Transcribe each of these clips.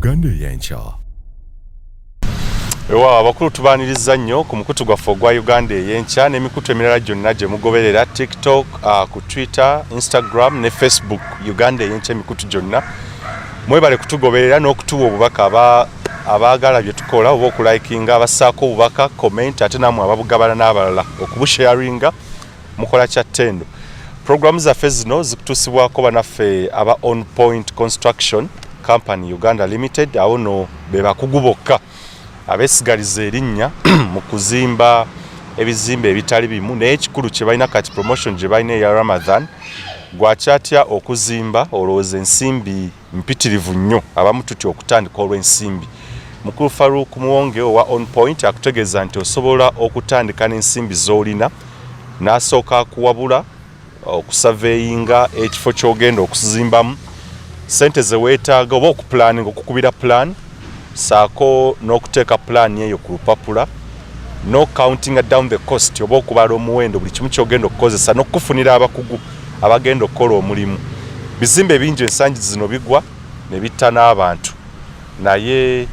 Uganda y'enkya. Ewa abakulu tubaniriza nnyo ku mukutu gwaffe ogwa Uganda y'enkya n'emikutu emirala gyonna gye mugoberera TikTok, ku Twitter, Instagram ne Facebook. Uganda y'enkya emikutu gyonna mwebale kutugoberera n'okutuwa obubaka abaagala bye tukola oba okulikinga, abassaako obubaka, comment ate namwe ababugabana n'abalala okubusharinga mukola kya ttendo. Programu zaffe zino zikutuusibwako banaffe aba On Point Construction Company Uganda Limited, awo no be bakugu bokka abeesigaliza erinnya mu kuzimba ebizimbe ebitali bimu, naye ekikulu kye balina kati promotion gye balina eya Ramadan gwakyatya okuzimba olowooza ensimbi mpitirivu nnyo, abamu tutya okutandika olw'ensimbi. Mukulu Farouk Muwonge owa On Point akutegeeza nti osobola okutandika n'ensimbi z'olina n'asooka kuwabula okusaveeyinga ekifo ky'ogenda okuzimbamu, sente ze weetaaga oba okupulaninga okukubira plan, saako n'okuteeka plan eyo ku lupapula, no counting down the cost oba okubala omuwendo buli kimu ky'ogenda okukozesa n'okufunira abakugu abagenda okukola omulimu. Bizimbe bingi ensangi zino bigwa ne bitta n'abantu, naye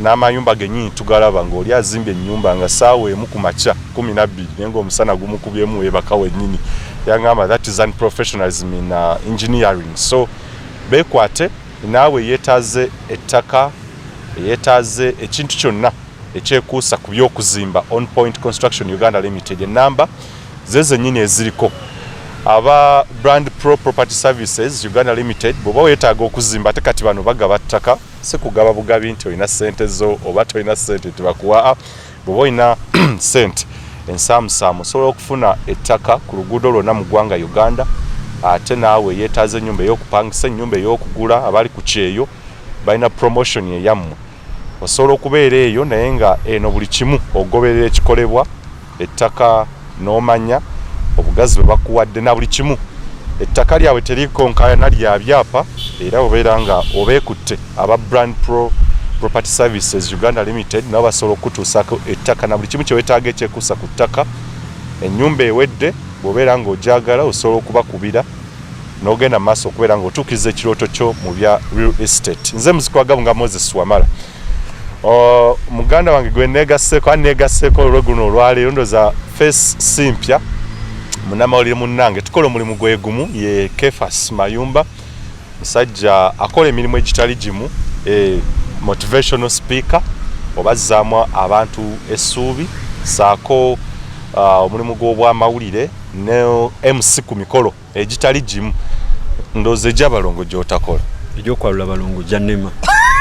n'amayumba gennyini tugalaba ng'oli azimbye ennyumba nga saawa emu ku makya 12 naye ng'omusana gumukubyemu weebaka wennyini. Yangamba that is unprofessionalism in engineering. So beekwate naawe yeetaaze ettaka, yeetaaze ekintu kyonna ekyekuusa ku by'okuzimba. On Point Construction Uganda Limited ennamba ze zennyini eziriko. Aba Brand Pro Property Services Uganda Limited bw'oba weetaaga okuzimba ate kati bano bagaba ttaka, si kugaba bugabi nti olina ssente zo oba tolina ssente tebakuwa. Bw'oba olina ssente ensaamusaamu osobola okufuna ettaka ku luguudo lwonna mu ggwanga Uganda, ate naawe yeetaaze ennyumba ey'okupangisa, ennyumba ey'okugula, abali ku kyeyo balina promotion eyammwe. Osobola okubeera eyo naye nga eno buli kimu ogoberera ekikolebwa, ettaka n'omanya obugazi bwe bakuwadde na buli kimu. Ettaka lyabwe terikonkana lya byapa, era obeera nga obeekutte aba Brand Pro Property Services Uganda Limited nabo basobola okutuusaako ettaka na buli kimu kye weetaaga ekyekuusa ku ttaka. Ennyumba ewedde bw'obeera ng'ogyagala osobola okubakubira n'ogenda mu maaso okubeera ng'otuukiriza ekirooto kyo mu bya real estate. Nze Muzikwagamu nga Moses Wamala. Muganda wange gwe neegasseeko olwo guno olwaleero ndoza face simpya munnamawulire munnange tukola omulimu gwe gumu, ye Kefas Mayumba, musajja akola emirimu egitali gimu, motivational speaker obazzaamu abantu essuubi, saako omulimu gw'obwamawulire ne MC ku mikolo egitali gimu. Ndowooza egy'abalongo gy'otakola, egy'okwalula balongo gyannema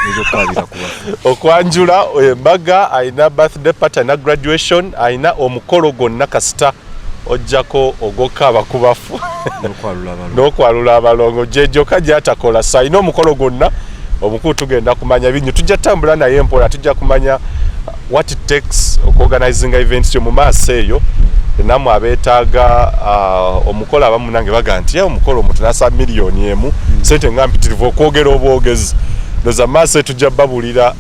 egy'okwabira kuba okwanjula embaga, ayina birthday party, ayina graduation, ayina omukolo gwonna kasita ojjako ogoka abakubafu n'okwalula abalongo gyegyoka gy'atakola. So ayina omukolo gwonna omukulu tugenda kumanya binyo, tujja tambula naye mpola, tujja kumanya what it takes okuorganizinga events yo mu maaso eyo. Namwe abeetaaga omukolo abamu nange baga nti omukolo omuntu n'asa miliyoni emu sente nga mpitirivu okwogera obwogezi. Ndoza maaso tujja babulira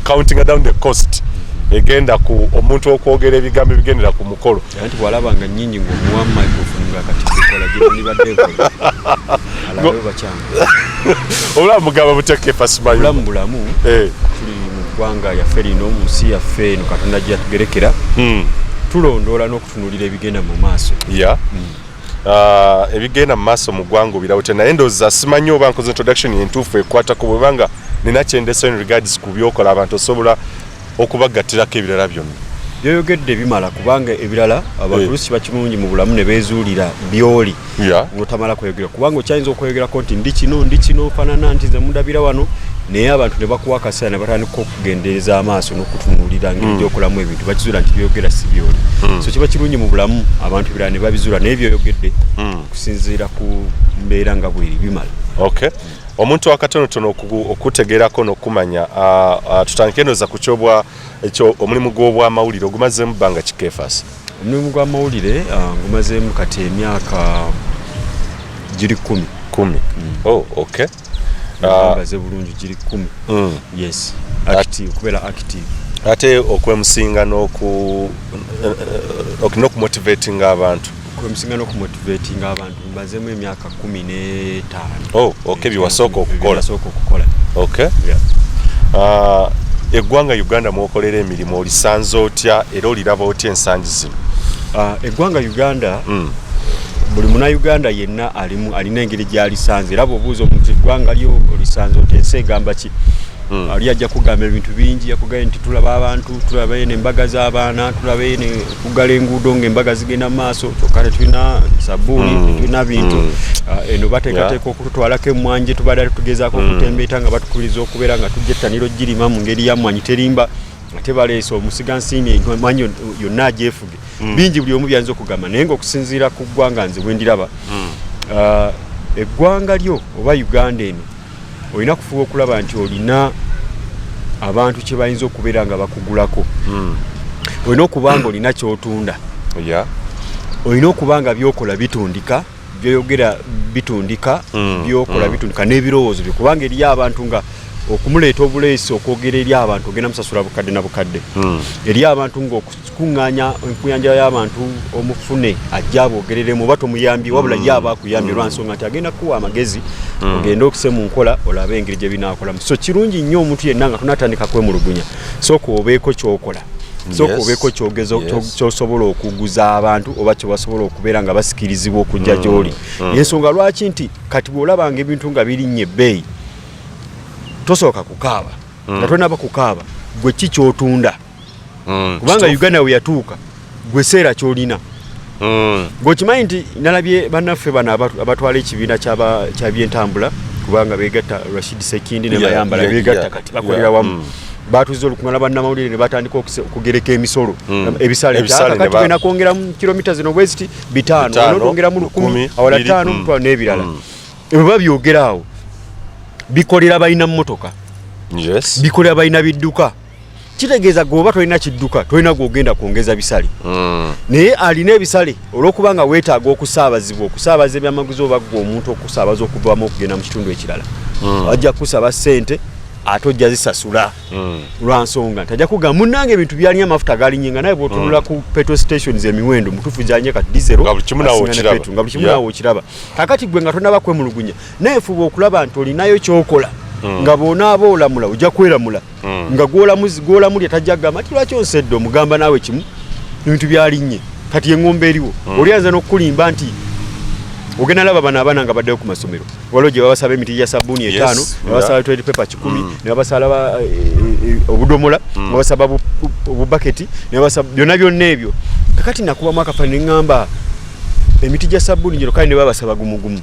counting down the cost egenda ku omuntu okwogera ebigambo ebigendera ku mukolo. Anti bwalaba nga nnyingi ng'omuwa microphone nga kati bikola gye nibadde alabe bakyanga obulamu mugamba buteeke fasimayo bulamu tuli mu ggwanga yaffe lino, mu nsi yaffe eno Katonda gye yatugerekera, tulondoola n'okutunuulira ebigenda mu maaso. Ebigenda mu maaso mu ggwanga obirawute, naye ndowooza simanyi oba nkoze introduction yentuufu ekwatako bwebanga nina kyendeso in regards ku byokola abantu osobola okubagattirako ebirala byonna. Byoyogedde bimala kubanga ebirala abakulusi bakirungi mu bulamu ne beezuulira byoli n'otamala kweyogera, kubanga okyayinza okweyogerako nti ndi kino fanana nti nze mundabira wano, naye abantu ne bakuwa akaseera ne batandika okugendereza amaaso n'okutunuulira ngeri gy'okolamu ebintu, bakizuula nti byogera si byoli. So kiba kirungi mu bulamu abantu ebirala ne babizuula naye byoyogedde okusinziira ku mbeera nga bweri bimala. Okay. Omuntu wakatonotono okutegeerako n'okumanya, tutandike ndoza ku kyobwa ekyo omulimu gw'obwamawulire ogumazeemu bbanga ki Kefas? Omulimu gw'amawulire gumazeemu kati emyaka giri 10. Oh, okay. Mbaze bulungi giri 10. Yes. Active, kubeera active. Ate okwemusinga n'okumotivating abantu. Kwemusinga n'okumotivating abantu mbazemu emyaka 15. Oh, okay, biwasooka okukola. Biwasooka okukola. Okay. Yeah. Eggwanga Uganda mwokolera emirimu olisanze otya era oliraba otya ensangi zino? Eggwanga Uganda buli muna Uganda yenna alina engeri gyalisanze era bw'obuuza omuntu eggwanga lyo olisanze otya ensi egamba ki? Ali ajja kugamba ebintu bingi yakugambye nti tulaba abantu tulaba embaga z'abaana tulaba kugala enguudo ng'embaga zigenda mu maaso kyokka tetulina sabbuuni tetulina bintu eno bateekateeka okututwalako emmwanyi tubadde tugezaako okutembeeta nga batukubiriza okubeera nga tujja ettaniro girima mu ngeri ya mmwanyi terimba ate baleese omusigansiimi emmwanyi yonna agyefuge bingi buli omu byayinza okugamba naye ng'okusinziira ku ggwanga nze bwe ndiraba eggwanga lyo oba Uganda eno olina kufuba okulaba nti olina abantu kye bayinza okubeera nga bakugulako olina okuba nga olina kyotunda olina okuba nga byokola bitundika byoyogera bitundika byokola bitundika n'ebirowoozo byo kubanga eriyo abantu nga okumuleeta obuleesi okwogera eri abantu ogenda musasula bukadde na bukadde eriyo abantu ng'okukuŋŋaanya enkuyanja y'abantu omufune ajja aboogereremu oba tomuyambye wabula ye aba akuyambye olwansonga nti agenda kuwa amagezi ogende okuse mu nkola olabe engeri gye binaakolamu so kirungi nnyo omuntu yenna nga tonatandika kwemulugunya sooka obeeko kyokola sooka obeeko kyosobola okuguza abantu oba kyebasobola okubeera nga basikirizibwa okujja gy'oli ensonga lwaki nti kati bw'olabanga ebintu nga birinnye ebbeeyi tosooka kukaaba nga tonaba kukaaba gwe ki kyotunda kubanga Uganda we yatuuka gwe seera kyolina ng'okimanyi nti nalabye bannaffe bano abatwala ekibiina kya byentambula kubanga beegatta Rashid Sekindi ne Mayambala beegatta kati bakolera wamu batuuze olukuŋŋaana bannamawulire ne batandika okugereka emisolo ebisale kati tugenda kwongeramu kilomita zino bweziti 5 n'otwongeramu 10 awala 5 mutwalo n'ebirala ebyo babyogera awo bikolera balina mmotoka bikolera balina bidduka kitegeeza gwoba tolina kidduka tolina gwogenda kwongeza bisale naye alina ebisale olw'okubanga weetaaga okusaabaza ebyamaguzi oba gwe omuntu okusaabaza okuvamu okugenda mu kitundu ekirala ajja kusaba ssente ate ojja zisasula lwa nsonga nti ajja kugamba munnange ebintu byalina amafuta galinye nga naye bw'otunula ku petrol stations emiwendo mutuufu gyalina kati diesel nga buli kimu naawe okiraba kakati gwe nga tonaba kwemulugunya naye fuba okulaba nti olinayo kyokola nga bw'onaaba olamula ojja kweramula nga gw'olamulya tajja kugamba ati lwaki onsedde omugamba naawe kimu ebintu byalinye kati eŋŋombe eriwo olyanza n'okukulimba nti ogenda laba bana abaana nga baddeyo ku masomero waliwo gye babasaba emiti gya sabbuuni 5 ne babasaba toilet paper 10 ne babasala obudomola ne babasaba obubaketi ne babasaba byonna ebyo kakati nakubamu akafaanyi ne ŋŋamba emiti gya sabbuuni gino kale ne babasaba gumugumu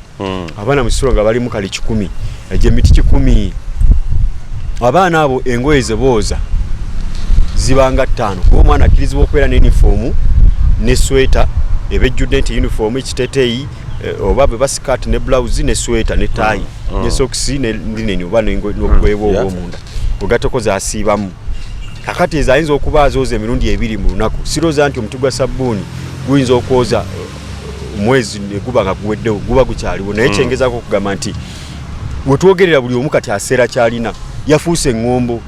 abaana mu kisolo nga balimu kale 10 egyo emiti 10 abaana abo engoye ze booza zibanga 5 kuba omwana akkirizibwa okubeera n'uniformu ne sweta ebejjudde nti uniformu ekiteteeyi oba bwe basikati ne blouse ne sweta ne tayi ne sokisi ne lineni oba n'okwewa obw'omunda ogateko zaasiibamu kakati ezo ayinza okuba azooza emirundi 2 mu lunaku sirooza nti omuti gwa sabbuuni guyinza okwoza omwezi ne guba nga guweddewo guba gukyaliwo naye kyengezaako okugamba nti wetwogerera buli omu kati aseera kyalina yafuuse eŋŋombo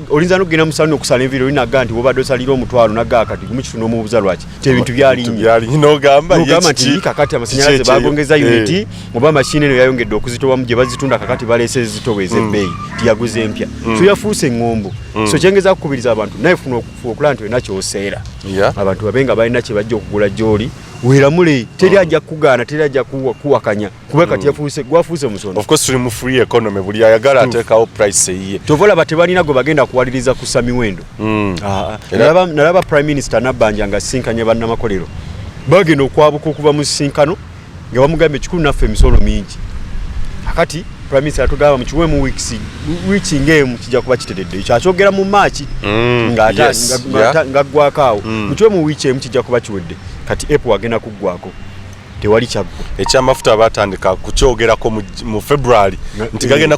olinza n'okugenda mu saluni okusala enviiri olinaga nti wobadde osalira omutwalo nagaa kati gumu kitu n'omubuuza lwaki ti ebintu byalinye n'ogamba nti kakati amasanyalaze bagongeza uniti oba mashini eno yayongedde okuzitowamu gye bazitunda kakati baleese zitowa ez'ebbeeyi tiyaguze empya so yafuuse eŋŋombo so kyengeza kukubiriza abantu naye funa okulaba nti olina kyoseera abantu babe nga balina kye bajja okugula gy'oli weeramule teri ajja kugaana teri ajja kuwakanya kuba kati gwafuuse musono of course tuli mu free economy buli ayagala ateekawo price eyiye tovolaba tebalina gwe bagenda kuwaliriza kussa miwendo nalaba prime minister Nabbanja nga asinkanye bannamakolero bagenda okwabuka okuva mu sinkano nga bamugambye ekikulu naffe emisolo mingi akati prime minister atugamba mukiwe mu wiiki ng'emu kijja kuba kiteredde ekyo akyogera mu Maachi nga ggwakaawo mukiwe mu wiiki emu kijja kuba kiwedde kati April agenda kuggwako tewali kyaggwa ekyamafuta batandika kukyogerako mu February nti gagenda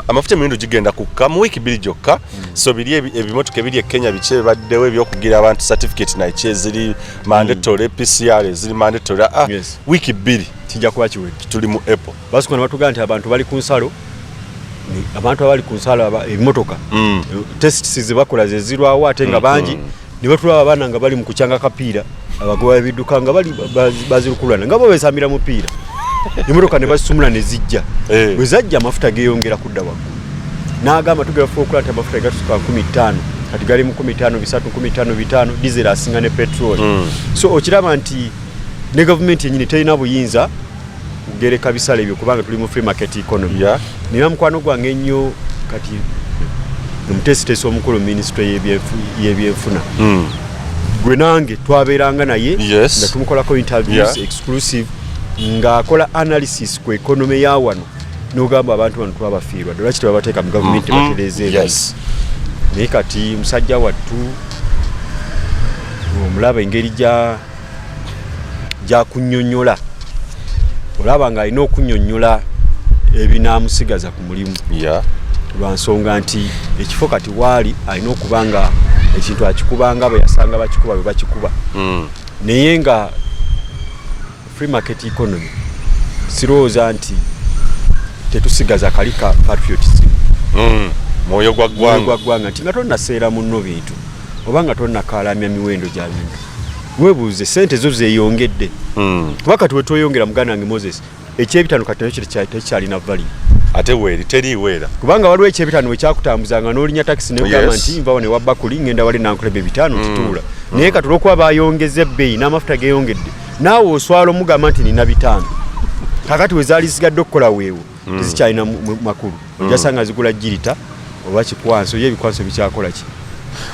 amafuta emiwendo gigenda kukka mu wiiki 2 gyokka so biri ebimotoka ebiri e Kenya biki baddewo ebyokugira abantu certificate naiki eziri mandatory PCR eziri mandatory wiiki 2 kijja kuba kiwedde tuli mu April basukana batugamba nti abantu abali ku nsalo ebimotoka tests zibakola zezirwawo ate nga bangi ne batulaba abaana nga bali mu kukyanga kapiira abagoba ebidduka nga bali bazirukulana nga bo besamira mupiira emmotoka ne basumula ne zijja bwe zajja amafuta geeyongera kudda waggulu n'agamba tugera fuokula nti amafuta gatusuka 15 kati gali mu 15 bisatu 15 diesel asinga ne petrol so okiraba nti ne government yenyini terina buyinza kugereka bisale ebyo kubanga tuli mu free market economy nina mukwano gwange ennyo kati omutesitesi omukulu ministry y'ebyenfuna gwe nange twabeeranga naye nga tumukolako interviews exclusive ng'akola analysis ku economy ya wano n'ogamba abantu bano twabafiirwa lwaki tebabateeka mu gavumenti batereeze naye kati musajja wattu omulaba engeri gyakunnyonnyola olaba ng'alina okunnyonnyola ebinaamusigaza ku mulimu lwa nsonga nti ekifo kati waali alina okubanga ekintu akikubanga bwe yasanga bakikuba bwe bakikuba naye nga free market economy sirowooza nti tetusigaza kali ka patriotism mwoyo gwa ggwanga nti nga tonnaseera munno bintu oba nga tonnakaalamya miwendo gya bintu weebuuze sente zo zeeyongedde kuba kati wetweyongera muganda wange Moses ekyebitano kati nakyo tekyalina value ate weeri teriweera kubanga waliwo ekyebitano wekyakutambuzanga n'olinya takisi neogamba nti nva ne wabbakuli ngenda wali nankuleba ebitaano tituula naye kati olwokuba bayongeza ebbeeyi n'amafuta geeyongedde naawe oswala omugamba nti nina bitaano kakati wezaali zigadde okukola weewo tezikyalina makulu ojasanga zigula jirita oba kikwanso ye ebikwanso bikyakola ki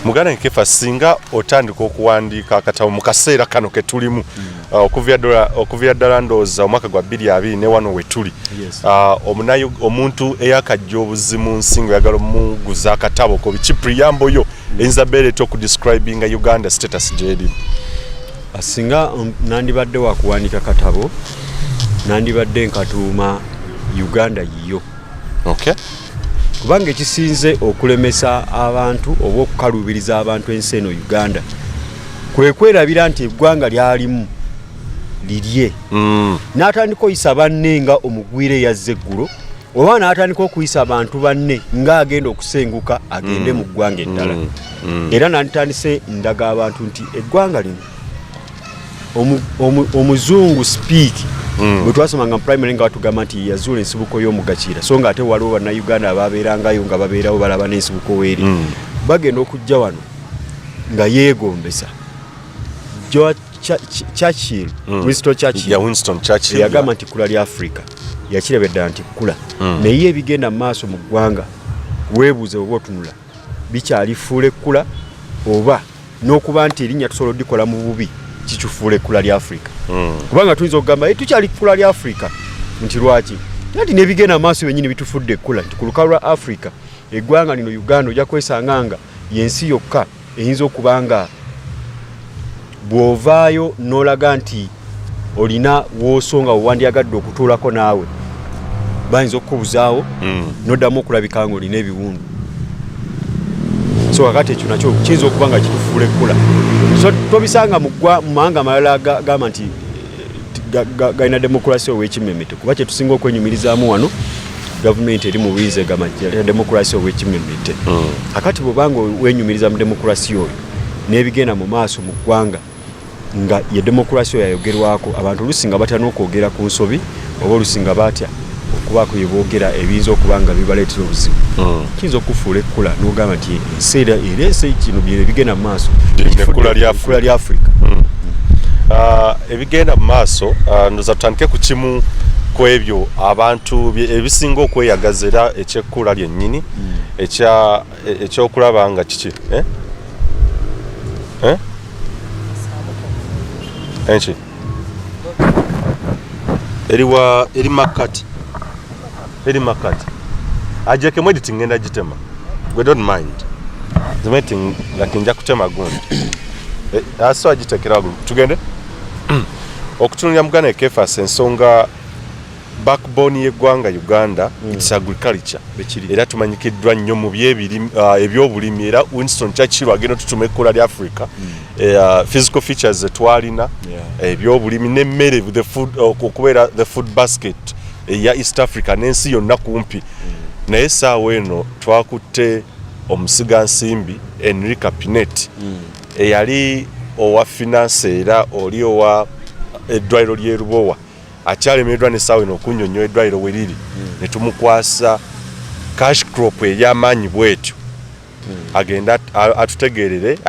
muganda nkefa singa otandika okuwandiika akatabo mu kaseera kano ke tulimu okuvira ddala ndowooza omwaka gwa 2020 ne wano we tuli omuntu eyakajja obuzimu nsi ng'oyagala omuguza akatabo ko biki priyambo yo eyinza beereeta okudescribinga Uganda status gy'erimu singa nandibadde wakuwandiika katabo nandibadde nkatuuma Uganda yiyo kubanga ekisinze okulemesa abantu oba okukaluubiriza abantu ensi eno Uganda kwe kwerabira nti eggwanga lyalimu lirye n'atandika oyisa banne nga omugwire yazze eggulo oba n'atandika okuyisa abantu banne ng'agenda okusenguka agende mu ggwanga eddala era nanditandise ndaga abantu nti eggwanga lino omuzungu speak bwe twasomanga mu primary nga batugamba nti yazuula ensibuko y'omugakiira so nga ate waliwo bannayuganda ababeerangayo nga babeerawo balaba n'ensibuko weeri bagenda okujja wano nga yeegombesa Winston Churchill yagamba nti kkula lya Africa yakirebeddala nti kkula naye ebigenda mu maaso mu ggwanga weebuuze oba otunula bikyalifuula ekkula oba n'okuba nti erinnya tusobola oddikola mu bubi kikifuula ekkula lya Africa kubanga tuyinza okugamba tukyali kkula lya Africa nti lwaki nati nebigenda maaso byennyini bitufudde ekkula nti ku lukalu lwa Africa eggwanga lino Uganda ojja kwesanga nga yensi yokka eyinza okuba nga bw'ovaayo n'olaga nti olina w'osonga wewandiyagadde okutuulako naawe bayinza okukubuzaawo n'oddamu okulabika nga olina ebiwundu so kakati ekyo nakyo kiyinza okuba nga kitufuula ekkula so tobisanga mu mawanga amalala gamba nti galina demokulasi ow'ekimemete kuba kyetusinga okwenyumirizaamu wano gavumenti eri mu buyinza egamba nti demokulasi ow'ekimemete kakati bw'obanga wenyumiriza mu demokulasi oyo n'ebigenda mu maaso mu ggwanga nga ye demokulasi oyo yayogerwako abantu olusinga batya n'okwogera ku nsobi oba olusinga batya okubaako yeboogera ebiyinza okuba nga bibaleetera obuzibu kiyinza okufuula ekkula n'ogamba nti enseera ereese kino bigenda mu maaso ekkula lya Africa ebigenda mu maaso ndoza tutandike ku kimu ku ebyo abantu ebisinga okweyagaza era ekyekkula lyennyini ekyokulaba nga kiki enki eri makati ajeke mwediting ngenda gitema we don't mind the meeting nja kutema gundi aso agitekera waggulu tugende okutunulira muganda ekefas ensonga backbone y'eggwanga Uganda it's agriculture era tumanyikiddwa nnyo mu ebyobulimi era Winston Churchill agenda tutuma ekkula lya Africa physical features twalina ebyobulimi n'emmere okubeera the food basket ya East Africa n'ensi yonna kumpi naye essaawa eno twakutte omusiga nsimbi Enrica Pinet eyali owa finance era oli owa eddwaliro ly'erubowa akyalemereddwa n'essaawa eno okunnyonnyola eddwaliro we liri ne tumukwasa cash crop ey'amaanyi bwetyo agenda atutegerere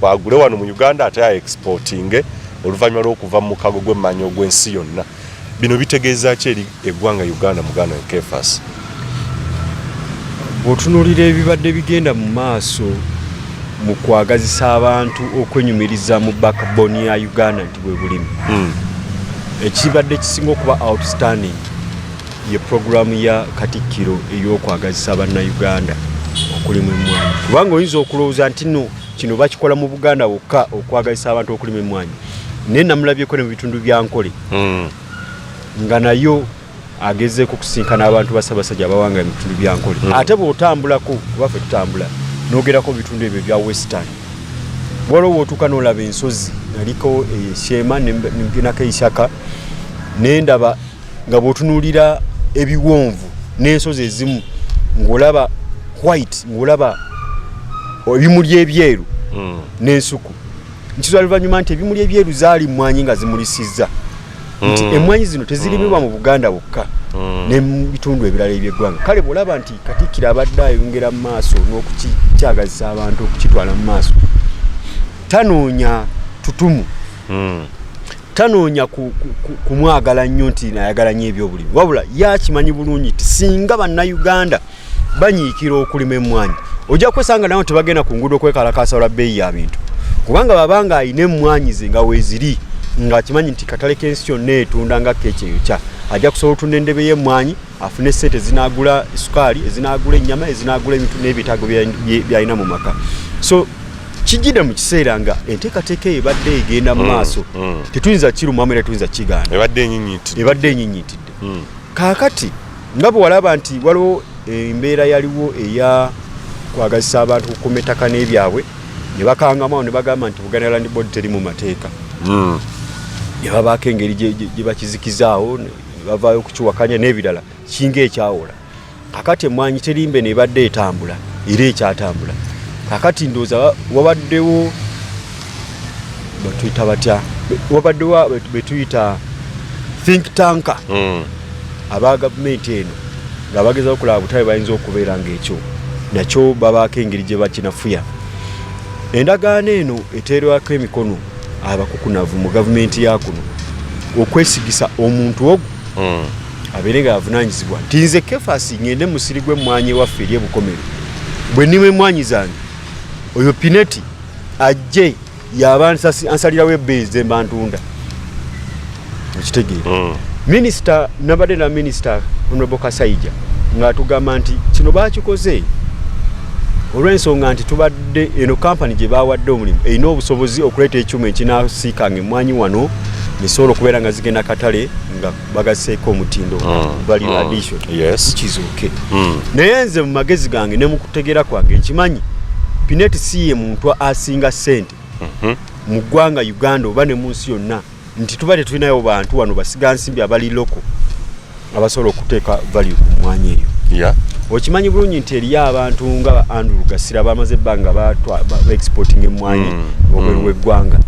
agule wano mu Uganda ate exporting oluvannyuma lw'okuva mu mukago gw'emmannyi ogw'ensi yonna. Bino bitegeeza ki eri eggwanga Uganda muganda Kefas? Bw'otunuulira ebibadde bigenda mu maaso mu kwagazisa abantu okwenyumiriza mu backbone ya Uganda nti bwe bulimi. Ekibadde kisinga okuba outstanding ye programu ya Katikkiro ey'okwagazisa bannayuganda okulima emmwanyi. Kubanga oyinza okulowooza nti no kino bakikola mu Buganda wokka okwagazisa abantu okulima emmwanyi. Naye namulabyeko ne mu bitundu bya Nkole nga nayo agezeeko kusinkana abantu basabasajja abawanga mu bitundu bya Nkole. Ate bw'otambulako baffe tutambula n'ogerako mu bitundu ebyo bya Western. Waliwo w'otuuka n'olaba ensozi naliko Shema n'engenako Ishaka n'endaba nga bw'otunuulira ebiwonvu n'ensozi ezimu ng'olaba white ng'olaba ebimuli ebyeru n'ensuku. Nkizwa luvannyuma nti ebimuli ebyeru zaali mmwanyi nga zimulisizza nti emmwanyi zino tezirimibwa mu Buganda bwokka ne mu bitundu ebirala eby'eggwanga. Kale bw'olaba nti Katikkiro abadde ayongera mu maaso n'okukyagazisa abantu okukitwala mu maaso tanoonya tutumu tanoonya kumwagala nnyo nti nayagala nnyo ebyobulimi, wabula yakimanyi bulungi nti singa bannayuganda banyiikira okulima emmwanyi ojja kwesanga nawo tebagenda ku nguudo kwekalakaasa olwa bbeeyi ya bintu, kubanga babanga ayina emmwanyi ze nga weeziri nga akimanyi nti katale k'ensi yonna etunda nga keeki eyokya ajja kusobola otunda endebe y'emmwanyi afune ssente ezinaagula sukaali, ezinaagula ennyama, ezinaagula ebintu n'ebyetaago by'alina mu maka. So kijjidde mu kiseera nga enteekateeka ebadde egenda mu maaso tetuyinza kirumamu era tuyinza kigaana ebadde enyinyitidde. Kaakati nga bwe walaba nti waliwo embeera yaliwo eya kwagazisa abantu okukuuma ettaka n'ebyabwe ne bakangamawo ne bagamba nti Buganda Land Board teri mu mateeka ne babaako engeri gye bakizikizaawo ne bavaayo okukiwakanya n'ebirala kinga ekyawola. Kakati emmwanyi terimbe nebadde etambula era ekyatambula. Kakati ndowooza wabaddewo batuyita batya wabaddewo betuyita think tank aba gavumenti eno nga bagezaho okulaba butabe bayinza okubeera ng'ekyo nakyo babaako engeri gye bakinafuya. Endagaano eno eteerwako emikono abakukunavu mu gavumenti yakuno okwesigisa omuntu ogwo abeere nga avunaanyizibwa nti nze Kefasi ngende musiri gw'emmwanyi ewaffe eri ebukomero bwe nnima emmwanyi zange oyo Pineti ajje yaba ansalirawo ebbeeyi ze mba ntunda okitegeera. Minisita nabadde na minisita Honorable Kasaija ng'atugamba nti kino baakikoze olw'ensonga nti tubadde eno kampani gye baawadde omulimu erina obusobozi okuleeta ekyuma ekinaasiikanga emmwanyi wano nesobola okubeera nga zigenda katale nga bagaseeko omutindo value addition kizuuke. Naye nze mu magezi gange ne mu kutegeera kwange nkimanyi Pineti si ye muntu asinga ssente mu ggwanga Uganda oba ne mu nsi yonna nti tuba tetulinayo bantu wano basiga nsimbi abali loko abasobola okuteeka value ku mmwanyi eyo. Okimanyi bulungi nti eriyo abantu nga Andrew Gasira bamaze ebbanga ba exporting emmwanyi obweru w'eggwanga.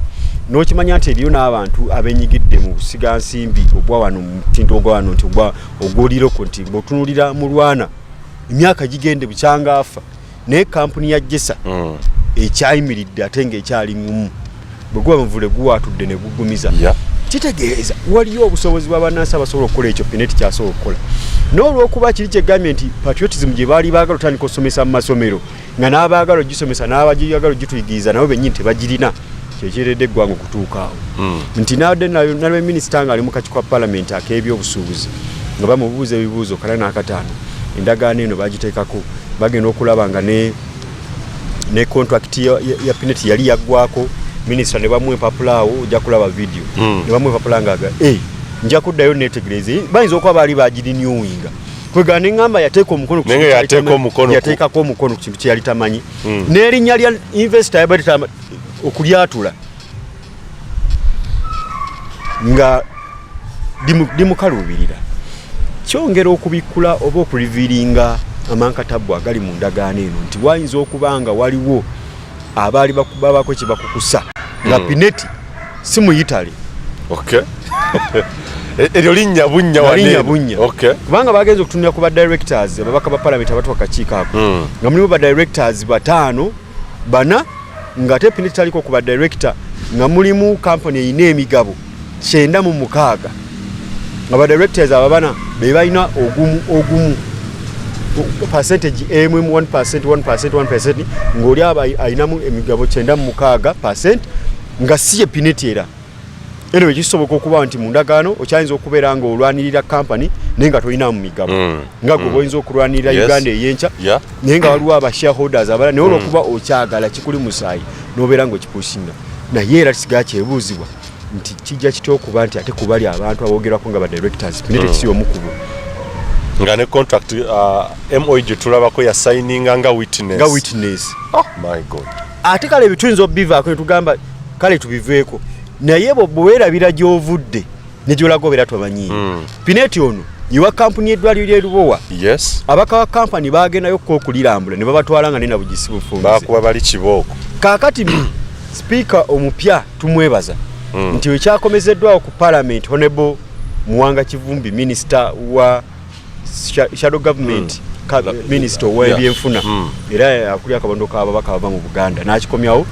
N'okimanya nti eriyo n'abantu abenyigidde mu kusiga nsimbi obwa wano mu mutindo ogwa wano nti ogwoliroko nti bw'otunuulira mu Lwana emyaka gigende bukyanga afa naye kampuni ya Jesa ekyayimiridde ate ng'ekyali ngumu bwe guba muvule guwaatudde ne gugumiza. Kitegeeza waliyo obusobozi bw'abannansi abasobola okukola ekyo Pineti kyasobola okukola. N'olw'okuba kiri kyegambye nti patriotism gye baali baagala otandika osomesa mu masomero nga n'abaagala ogisomesa n'abagiyagala ogituyigiriza nabo bennyini tebagirina kyekiredde eggwanga okutuuka awo nti nalwe minisita ng'ali mu kaki kwa palamenti ak'ebyobusuubuzi nga bamubuuza ebibuuzo kala n'akataano endagaano eno bagiteekako bagenda okulaba nga ne contract ya Pineti yali yaggwako minisita ne bamuwa empapula awo ojja kulaba video ne bamuwa empapula ng'aga nja kuddayo neetegereze bayinza okuba baali bagirinewinga kwegana neŋŋamba yateeka omukono yateekako omukono ku kintu kye yali tamanyi n'erinnya lya investor yabadde okulyatula nga limukaluubirira kyongera okubikkula oba okuliviiringa amankatabu agali mu ndagaano eno nti wayinza okuba nga waliwo abaali babako kye bakukusa nga Pineti si muyitale eryo linnya bunnya bunya. Okay. Kubanga bagenze okutunira ku ba directors ababaka ba parliament abatu akakiiko ako. Nga mulimu ba directors batano bana nga te piniti taliko ku ba director nga mulimu company eyina emigabo 96 nga ba directors ababana be balina ogumu percentage emu 1% ng'oli ayinamu emigabo 96% nga si ye piniti era. Eno ekisoboka okuba nti mu ndagaano okyayinza okubeera nga olwanirira company naye nga tolina mu migabo nga gwe oyinza okulwanirira Uganda ey'enkya naye nga waliwo aba shareholders abala naye olwokuba okyagala kikuli musaayi n'obeera ng'okipushinga naye era kisigala kyebuuzibwa nti kijja kitya okuba nti ate kubali abantu aboogerwako nga ba directors pinete kisi omukubo nga ne contract MOI gye tulabako ya signinga nga witness. Oh my God. Ate kale ebituyinza obivaako ne tugamba kale tubiveeko naye bwewerabira gy'ovudde ne gy'olagobera tomanyiire. Pineti ono yiwa kampuni eddwaliro ly'erubowa. Yes. Abaka wa kampani baagendayo okulirambula ne babatwala nga nena bugisi bufunze. Baakuba bali kibooko. Kaakati speaker omupya tumwebaza nti ekyakomezeddwawo ku parliament Honorable Muwanga Kivumbi minister wa shadow government minister w'ebyenfuna era akuli akabondo k'ababaka bava mu Buganda n'akikomyawo.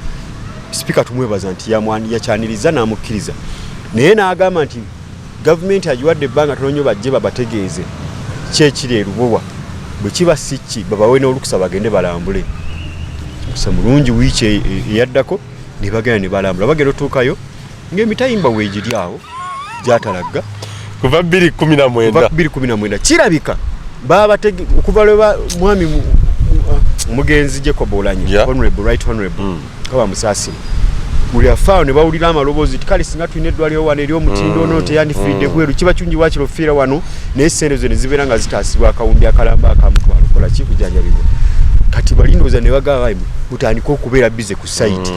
Speaker tumwebaza nti yakyaniriza n'amukkiriza naye n'agamba nti gavumenti agiwadde ebbanga tono nnyo bajje babategeeze kyekiri erubowa bwe kiba si ki babawe n'olukusa bagende balambule. Kusa mulungi wiiki eyaddako ne bagenda ne balambula bagenda otuukayo ng'emitayimba weegiri awo gy'atalagga kuva 2019 kirabika okuva lwe mwami omugenzi Jacob Oulanyah honorable right honorable kaba musaasire buli afaawo ne bawulira amaloboozi ti kale singa tulina eddwaliro wano ery'omutindo ono teyandifidde bweru kiba kyungi wakiro fiira wano naye sente zo ne zibeera nga zitaasibwa akawumbi akalamba akamutwalo kola ki kujanjabibwa kati balindooza ne bagamba mutandika okubeera bize ku sayiti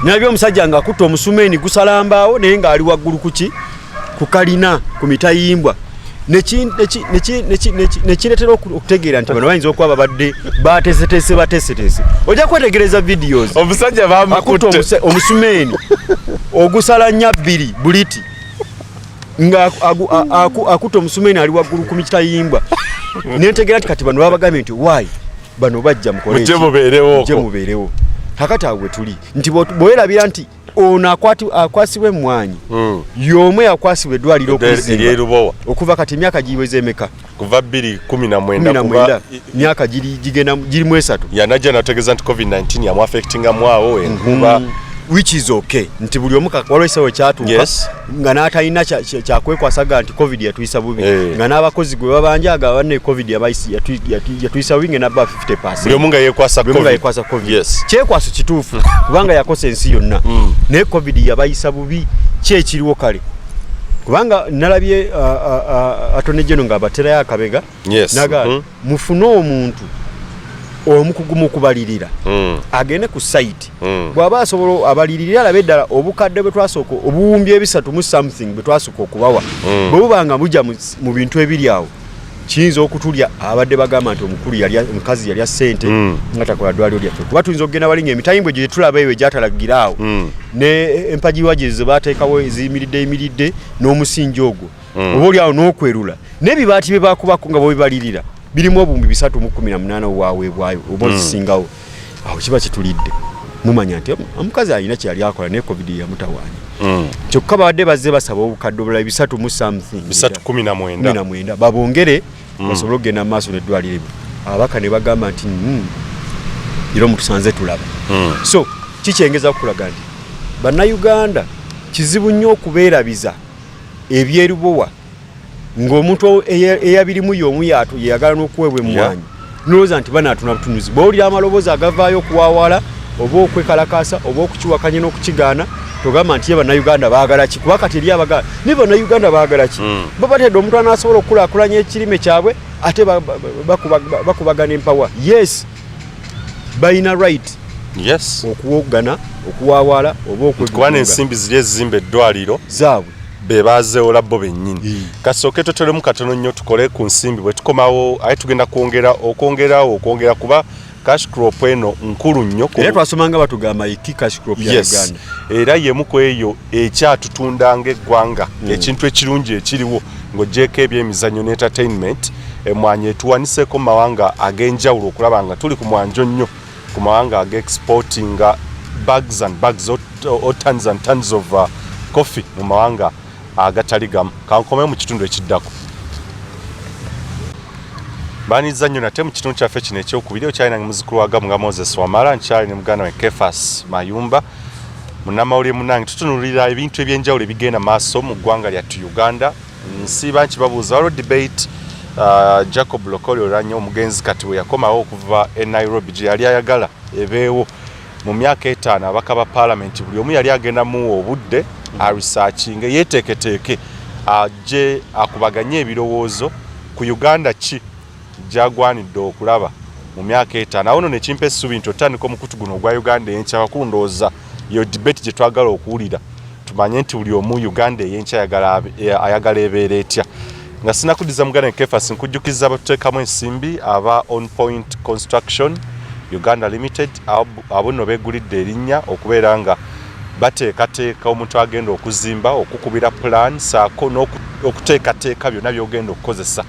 nabyo omusajja ng'akutta omusumeeni gusalambaawo naye ng'ali waggulu ku kalina ku mitayimbwa nekiretera okutegeera nti bano bayinza okuba babadde bateeseteese ojja kwetegereza videos omusajja bamukutte omusumeeni ogusala nnya 2 buliti nga akutta omusumeeni ali waggulu ku mitayimbwa nentegeera nti kati bano babagambye nti why bano bajja mukole mubeerewo kakati awo tuli nti bwerabira nti ono akwasibwe mmwanyi y'omu yakwasibwa eddwaliro okuzimba okuva kati emyaka giweze emeka kuva 2019 myaka gigenda girimu 3 yanajja nategeeza nti COVID-19 yamuaffectingamu awo enkuba which is okay nti buli omu walwesawo kyatuuka nga n'atalina kyakwekwasaga nti covid yatuyisa bubi nga n'abakozi gwe babanjaga banne covid yatuyisa bubi ngenabba 50%. Buli omu nga yeekwasa covid. Kyekwaso kituufu kubanga yakosa ensi yonna naye covid yabayisa bubi kyekiriwo kale kubanga nalabye Attorney General ng'abaterayo akabega naga mufune omuntu omukugu mu kubalirira agende ku site bw'aba asobola abalirira alabe ddala obukadde bwe twasooka obuwumbi 3 mu something bwe twasooka okubawa bwe bubanga bujja mu bintu ebiri awo kiyinza okutulya abadde bagamba nti omukazi yalya ssente nga takola ddwaliro lyaffe kuba tuyinza okugenda walinga emitayimbwe gye tulaba eyo egyatalagira awo ne empagiwa gye ze baateekawo eziyimiridde n'omusingi ogwo oba oli awo n'okwerula n'ebibaati bye baakubako nga bwebibalirira birimu obumbi 318 waweebwayo oba zisingawo awo kiba kitulidde mumanya nti omukazi alina kyali akola ne covid yamutawaanya kyokka babadde bazze basaba obukadde obulala 3 mu something 319 babongere basobole okugenda mu maaso n'eddwaliro abaka ne bagamba nti era mutusanze tulaba so kikyengeza okulaga nti bannayuganda kizibu nnyo okubeerabiza ebyerubowa ng'omuntu eyabirimu y'omu yeyagala n'okuweebwa emmwanyi nolowooza nti banaatuna butunuzi bw'owulira amaloboozi agavaayo okuwaawala oba okwekalakaasa oba okukiwakanya n'okukigaana togamba nti ye bannayuganda baagala ki kuba kati eri abagala ne bannayuganda baagala ki babatedde omuntu anaasobola okukulaakulanya ekirime kyabwe ate bakubagana empawa yes balina right okuwogana okuwaawala oba okwegukuba n'ensimbi ziri ezizimba eddwaliro zaabwe bebazeewo labbo bennyini kasooke toteremu katono nnyo tukole ku nsimbi bwe tukomawo aye tugenda okwongera kuba cash crop eno nkulu nnyo era twasomanga batugamba iki cash crop ya Uganda era yemu ku eyo ekyatutunda ng'eggwanga ekintu ekirungi ekiriwo ng'ogyeko ebyemizannyo ne entertainment emwanyi etuwaniseko mu mawanga ag'enjawulo okulaba nga tuli ku mwanjo nnyo ku mawanga ag'exportinga bags and bags or tons and tons of coffee mu mawanga agatali gamu. Kankome mu kitundu ekiddako baniza nnyo nate mu kitundu kyaffe kino ekyokubiri okyalina muzukulu wa Gamu nga Moses Wamala nkyali ne muganda we Kefas Mayumba munnamawulire munange tutunulira ebintu ebyenjawulo ebigenda maaso mu ggwanga lyattu Uganda. Nsiba nkibabuuza waliwo debate Jacob Lokoli olwannyo omugenzi kati we yakomawo okuva e Nairobi gye yali ayagala ebeewo mu myaka 5 abaka ba parliament buli omu yali agendamu obudde researching yeteeketeeke ajje akubaganye ebirowoozo ku Uganda ki gyagwanidde okulaba mu myaka 5 awo ne kimpa essuubi nti otandika omukutu guno ogwa Uganda ey'enkya bakundooza yo debate gye twagala okuwulira tumanye nti buli omu Uganda ey'enkya ayagala ebeera etya. Nga sinakuddiza muganda Kefas nkujjukiza abatuteekamu ensimbi aba On Point Construction Uganda Limited abo nno beegulidde erinnya okubeera nga bateekateeka omuntu agenda okuzimba okukubira plan saako n'okuteekateeka byonna by'ogenda okukozesa.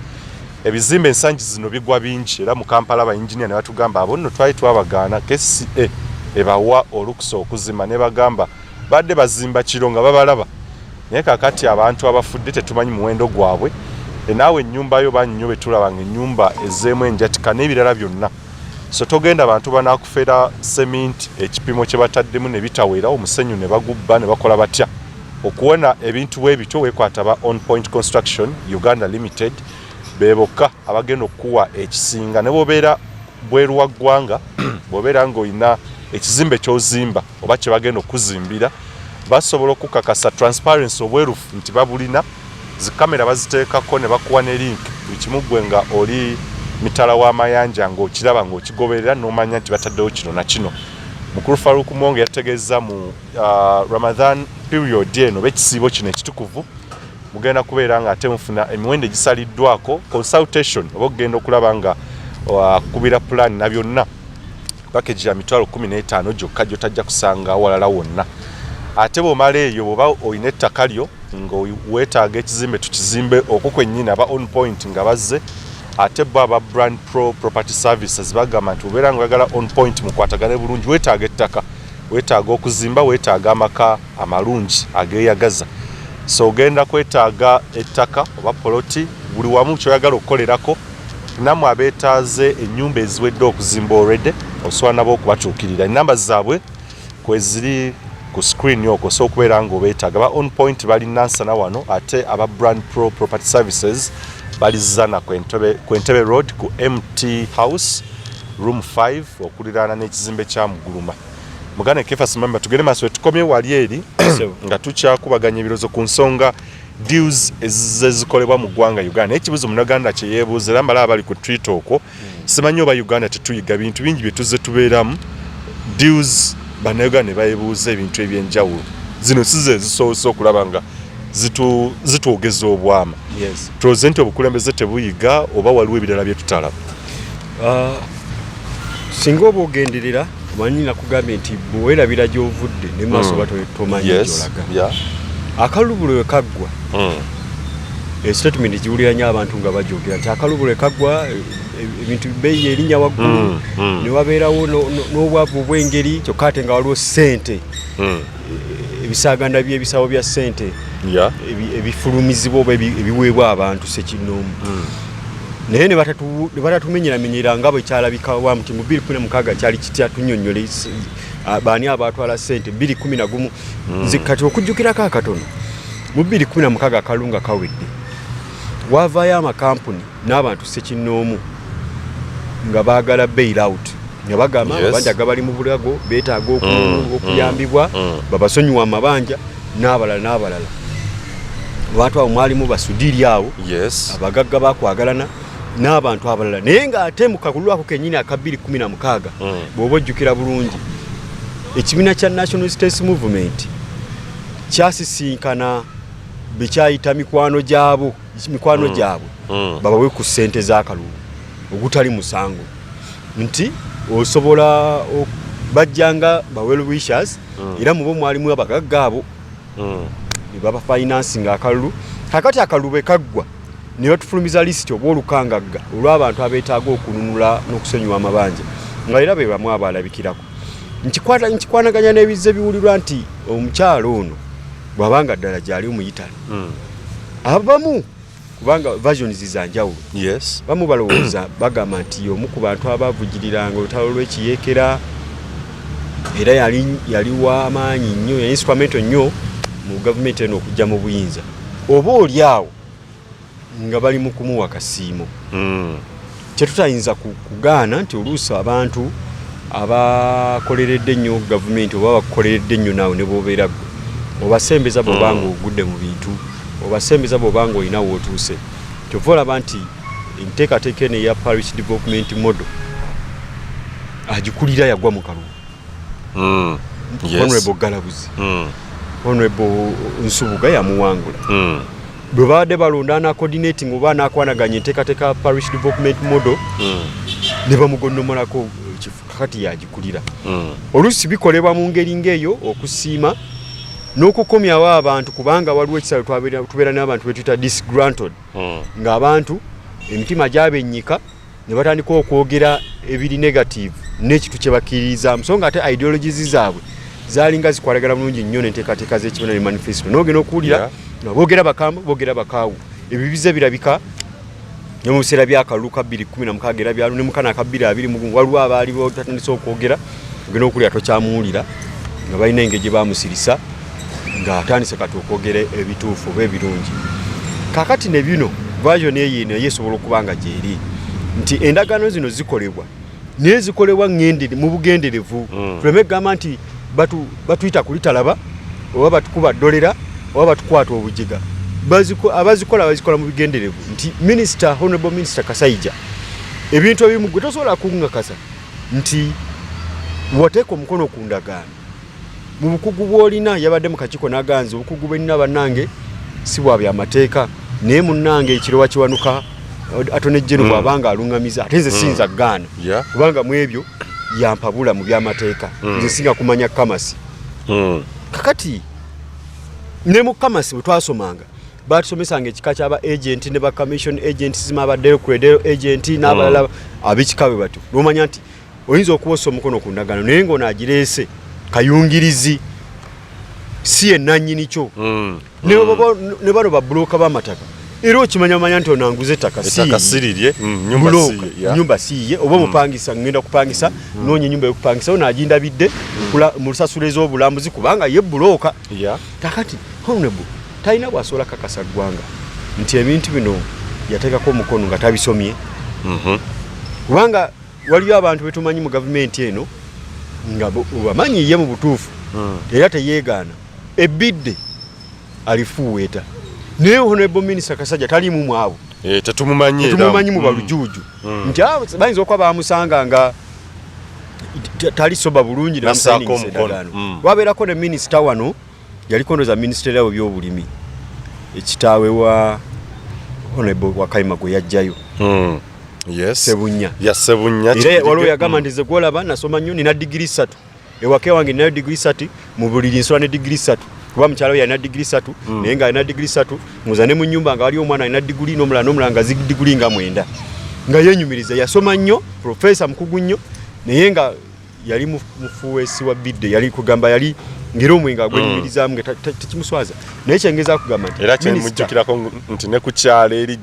Ebizimbe ensangi zino bigwa bingi era mu Kampala abainjinia ne batugamba abo nno twali twabagaana KCA ebawa olukusa okuzimba ne bagamba badde bazimba kiro nga babalaba naye kakati abantu abafudde tetumanyi muwendo gwabwe naawe ennyumba yo bannyo betulaba ng'ennyumba ezeemu enjatika n'ebirala byonna so togenda abantu banaakufera cement ekipimo kye bataddemu ne bitawera omusenyu ne bagubba ne bakola batya okuwona ebintu bwe bityo weekwata ba On Point Construction Uganda Limited beboka abagenda okuwa ekisinga ne bobeera bweru wa ggwanga bobeera ng'olina ekizimbe ky'ozimba oba kye bagenda okuzimbira basobola okukakasa transparency obwerufu nti babulina zikamera baziteekako ne bakuwa ne link ekimuggwe nga oli mitala w'amayanja ng'okiraba ng'okigoberera n'omanya nti bataddewo kino na kino. Mukulu Farouk Monge yategeeza mu Ramadan period eno b'ekisiibo kino ekitukuvu mugenda kubeera nga ate mufuna emiwendo egisaliddwako consultation oba okugenda okulaba nga wakubira plan na byonna package ya mitwalo 15 gyokka gy'otajja kusanga walala wonna. Ate bw'omala eyo bw'oba olina ettaka lyo ng'oweetaaga ekizimbe tukizimbe okwo kwennyini aba On Point nga bazze ate bo aba Brand Pro Property Services bagamba nti obeera ng'oyagala On Point mukwatagane bulungi weetaaga ettaka weetaaga okuzimba weetaaga amaka amalungi ageeyagaza so ogenda kwetaaga ettaka oba poloti buli wamu kyoyagala okukolerako nammwe abeetaaze ennyumba eziwedde okuzimba already osobola nabo okubatuukirira ennamba zaabwe kweziri ku screen yoko so okubeera ng'obeetaaga ba On Point bali Nansana wano ate aba Brand Pro Property Services bali Zana ku Entebbe Road ku MT House room 5 okuliraana n'ekizimbe kya Muguluma. Mugane Kefas Mamba tugende maaso tukomye wali eri nga tukyakubaganya ebirozo ku nsonga deals ezikolebwa mu ggwanga Uganda. Ekibuzo Munnaganda kye yeebuuza era mbala abali ku tweet okwo simanyi oba Uganda tetuyiga bintu bingi bye tuzze tubeeramu deals bannayuganda ne bayebuuza ebintu ebyenjawulo zino size zisoose okulaba nga zitwogeza obwama tuloze nti obukulembeze tebuyiga oba waliwo ebirala bye tutalaba. Singa oba ogenderera omanyi nakugambye nti bwewerabira gy'ovudde ne maaso batomanyi gy'olaga akalubulu we kaggwa statement giwulira nnyo abantu nga bajogera nti akalubulu we kaggwa ebintu bbeeyi erinnya waggulu ne wabeerawo n'obwavu obw'engeri kyokka ate nga waliwo ssente ebisaaganda by'ebisawo bya ssente ebifulumizibwa oba ebiweebwa abantu sekinnoomu naye ne batatumenyeramenyera nga bwe kyalabika wa muti mu 2016 kyali kitya tunnyonnyole baani abaatwala ssente 2011 nze kati okujjukirako akatono mu 2016 akalunga kawedde wavaayo amakampuni n'abantu sekinnoomu nga baagala bail out nga bagamba amabanja gabali mu bulago beetaaga okuyambibwa babasonyiwa amabanja n'abalala abantu abo mwalimu basudiri awo abagagga bakwagalana n'abantu abalala naye ng'ate mu kakulwako kennyini aka 2016 bw'oba ojjukira bulungi ekibiina kya National States Movement kyasisinkana bekyayita mikwano gyabwe babawe ku ssente z'akalulu ogutali musango nti osobola bajjanga ba well wishers era mubo mwalimu abagagga abo baba financing akalulu kakati akalulu bwe kaggwa ne batufulumiza list obwolukangagga olw'abantu abeetaaga okununula n'okusonyiwa amabanja nga era be bamu abalabikirako nkikwanaganya n'ebizze biwulirwa nti omukyalo ono bw'abanga ddala gyali omuyitale abamu kubanga versions zizanjawulo bamu balowooza bagamba nti omu ku bantu abaavugiriranga olutalo lw'ekiyeekera era yali w'amaanyi nnyo ya instrumental nnyo mu gavumenti eno okujja mu buyinza oba oli awo nga bali mu kumuwa kasiimo kyetutayinza kugaana nti oluusi abantu abakoleredde ennyo gavumenti oba bakoleredde ennyo naawe ne boobeera ggwe obasembeza bw'obanga ogudde mu bintu obasembeza bw'obanga olina wootuuse kyova olaba nti enteekateeka eno eya parish development model agikulira yagwa mu kalulu honorable Galabuzi honorable Nsubuga yamuwangula bwe baadde balonda na coordinating oba nakwanaganya enteekateeka parish development model ne bamugonnomolako kakati yagikulira oluusi bikolebwa mu ngeri ng'eyo okusiima n'okukomyawo abantu kubanga waliwo ekisalo tubeera n'abantu betuyita disgruntled ng'abantu emitima gyabennyika ne batandika okwogera ebiri negative n'ekitu kye bakkiririzaamu so nga ate ideologies zaabwe zaalinga zikwalagana bulungi nnyo n'enteekateeka z'ekibiina ne manifesto n'ogenda okuwulira nga boogera bakamba boogera bakaawu ebibize birabika ne mu biseera by'akalulu ka 2016 era byalo ne mukana ka 2020 waliwo abaali batandise okwogera ogenda okuwulira tokyamuwulira nga balina engeri gye baamusirisa ng'atandise kati okwogera ebituufu oba ebirungi kakati ne bino version eyo eno yeesobola okuba nga gyeri nti endagaano zino zikolebwa naye zikolebwa mu bugenderevu tuleme kugamba nti batuyita kulitalaba oba batukuba ddolera oba batukwata obujiga abazikola bazikola mu bigenderevu nti honorable minister Kasaija ebintu ebimu gwe tosobola kungakasa nti wateeka omukono ku ndagaano mu bukugu bw'olina yabadde mu kakiiko n'aganza obukugu bwenina bannange si bwa byamateeka naye munnange ekirowa kiwanuka atone jjeno bw'abanga aluŋŋamiza ate nze siyinza gaana kubanga mu ebyo yampabula mu byamateeka nze singa kumanya kamasi kakati ne mu kamasi bwe twasomanga batusomesanga ekika ky'aba agenti ne ba commission agents zimabaddeyo credit agent n'abalala ab'ekika bwe batyo n'omanya nti oyinza okuwosa omukono ku ndagaano naye ng'onaagireese kayungirizi si ennannyini kyo ne bano babbulooka b'amataka era okimanyamanya nti onanguza ettaka sirirye nyumba siiye oba omupangisa ngenda kupangisa noonya ennyumba y'okupangisa onaagindabidde mu lusasula ez'obulambuzi kubanga ye bbulooka kakati honorable talina bw'asobola kakasa ggwanga nti ebintu bino yateekako omukono nga tabisomye kubanga waliyo abantu betumanyi mu gavumenti eno nga bamanyi ye mu butuufu era teyeegaana ebidde alifuweeta naye honorable minister Kasajja talimu mwabo tetumumanyi mu balujuuju nti bayinza okuba bamusanga nga tali soba bulungi namusainingisa wabeerako ne minisita wano yaliko ndoza ministeri yawe by'obulimi ekitaawe wa honorable Wakaima gwe yajjayo Sebunya era waliwo yagamba nti ze gwolaba nasoma nnyo nina digiri 3 ewake wange ninayo digiri 3 mu buliri nsola ne digiri 3 kuba mukyalo yalina digiri 3 naye nga alina digiri 3 muza ne mu nnyumba nga waliwo omwana alina digiri n'omulala nga digiri nga 9 nga yenyumiriza yasoma nnyo profesa mukugu nnyo naye nga yali mufuweesi wa bidde yali kugamba yali ngero omwenga gwenyumirizaamu nga tekimuswaza naye kyengeza kugamba nti era kyemujjukirako nti ne ku kyalo eri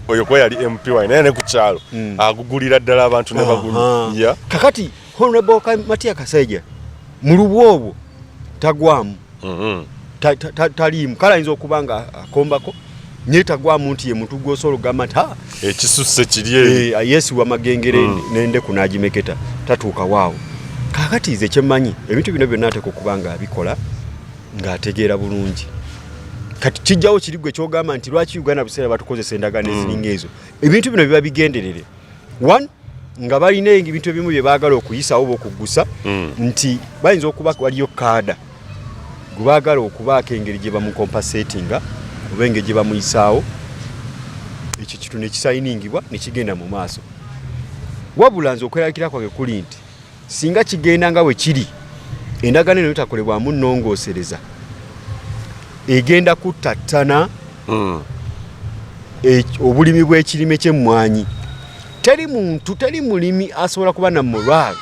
oyo kuba yali MP wayi naye ne ku kyalo agugulira ddala abantu ne bagunya kakati honorable Matia Kasaija mu lubwobo tagwamu taliimu kale ayinza okuba nga akombako naye tagwamu nti ye muntu gw'osobola okugamba nti ekisusse kiri yeesiwa magengere n'endeku n'agimeketa tatuuka waawo kakati ze kyemmanyi ebintu bino byonna ateeka okuba nga abikola ng'ategeera bulungi kati kijjawo kiri gwe kyogamba nti lwaki Uganda biseera batukozesa endagaano eziringa ezo ebintu bino biba bigenderere nga balina ebintu ebimu bye baagala okuyisawo oba okuggusa nti bayinza okuba waliyo kaada gwe baagala okubaako engeri gye bamukompasetinga oba engeri gye bamuyisaawo ekyo kitu ne kisayiningibwa ne kigenda mu maaso wabula nze okweraliikirira kwange kuli nti singa kigenda nga bwe kiri endagaano eno etakolebwamu nnongoosereza egenda kuttattana obulimi bw'ekirime ky'emmwanyi. Teri mulimi asobola kuba nammulwala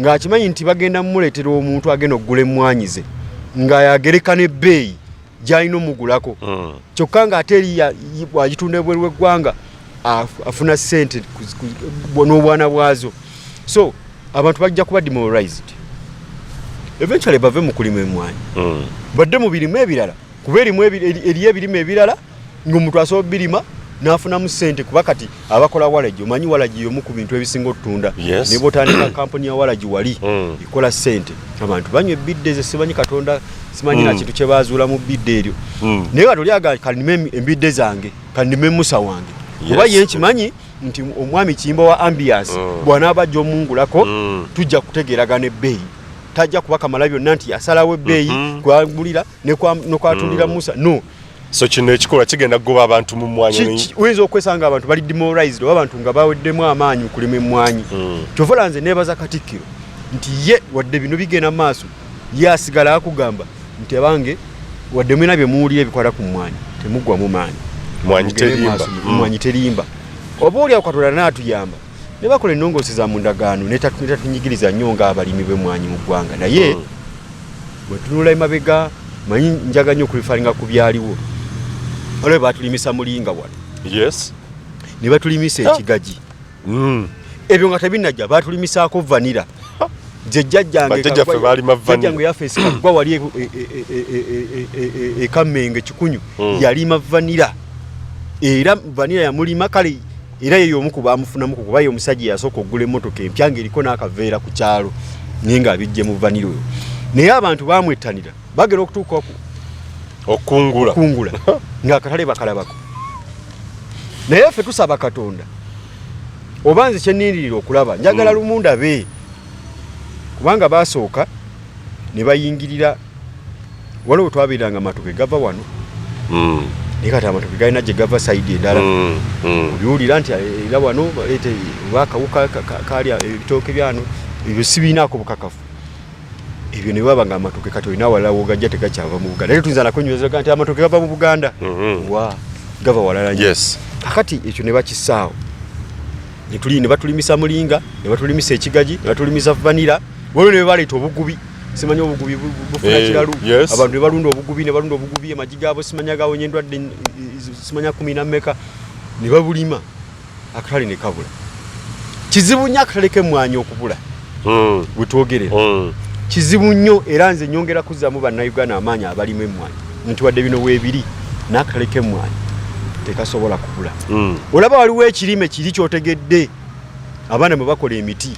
ng'akimanyi nti bagenda mumuleetera omuntu agenda okugula emmwanyi ze ng'ayagereka n'ebbeeyi gy'alina omugulako kyokka ng'ate eri bw'agitunda ebweru w'eggwanga afuna ssente n'obwana bwazo. So abantu bajja kuba demoralized eventually bave mu kulima emmwanyi badde mu birime ebirala kuba eriyo ebirime ebirala ng'omuntu asobola birima n'afunamu ssente kuba kati abakola walagi omanyi walagi y'omu ku bintu ebisinga otutunda ne botandika kampuni ya walagi wali ikola ssente abantu banywa ebidde ze simanyi katonda simanyi na kintu kye baazuula mu bidde eryo naye katoli kanime embidde zange kanime musa wange kuba ye nkimanyi nti omwami Kiyimba wa ambiance bw'anaaba ajja omungulako tujja kutegeeragana ebbeeyi tajja kuba kamala byonna nti asalawo ebbeeyi kwagulira nekwatundira musa no. So kino ekikolwa kigenda kugoba abantu mu mmwanyi oyinza okwesanga abantu bali demoralized oba abantu nga baweddemu amaanyi mu kulima emmwanyi kyovola nze neebaza Katikkiro nti ye wadde bino bigenda maaso ye asigala akugamba nti abange wadde mwena bye muwulira ebikwata ku mmwanyi temuggwamu maanyi mmwanyi terimba oba oli Katonda n'atuyamba ne bakola ennongoosi za mu ndagaano netatunyigiriza nnyo ng'abalimi b'emmwanyi mu ggwanga naye bwe tunula emabega manyi njaga nnyo okubifalinga ku byaliwo olwo batulimisa mulinga wano ne batulimisa ekigagi ebyo nga tebinnajja batulimisaako vanira jjajjange yafeesi kagwa wali ekamenge kikunyu yalima vanira era vanira yamulima kale era yeyo omu ku baamufunamu kuba ye omusajja yasooka okugula emmotoka empya ng'eriko n'akaveera ku kyalo naye ng'abijje mu vanira oyo naye abantu baamwettanira bagera okutuuka okungula ng'akatale bakalabako naye ffe tusaba Katonda oba nze kyennindirira okulaba njagala lumundabe kubanga baasooka ne bayingirira waliwo twabeeranga amatoke gava wano naye kati amatoke galina gye gava sayidi endala obiwulira nti era wano baleete bakawuka kalya ebitooke byano ebyo sibiinaako bukakafu ebyo ne baba nga amatoke kati olina walala wogajja tegakyava mu Buganda naye tuyinza nakunywezaga nti amatoke gava mu Buganda wa gava walala kakati ekyo ne bakisaawo ne batulimisa mulinga ne batulimisa ekigagi ne batulimisa vanira waliwo ne baleeta obugubi simanyi obugubi bufuna kiralu abantu ne balunda obugubi amagi gaabo simanya gawonye endwadde simanya 10 na mmeka ne babulima akatale ne kabula kizibu nnyo akatale k'emmwanyi okubula bwe twogerera kizibu nnyo era nze nyongera kuzzamu bannayuganda amaanyi abalima emmwanyi nti wadde bino weebiri n'akatale k'emmwanyi tekasobola kubula olaba waliwo ekirime kiri kyotegedde abaana mwe bakola emiti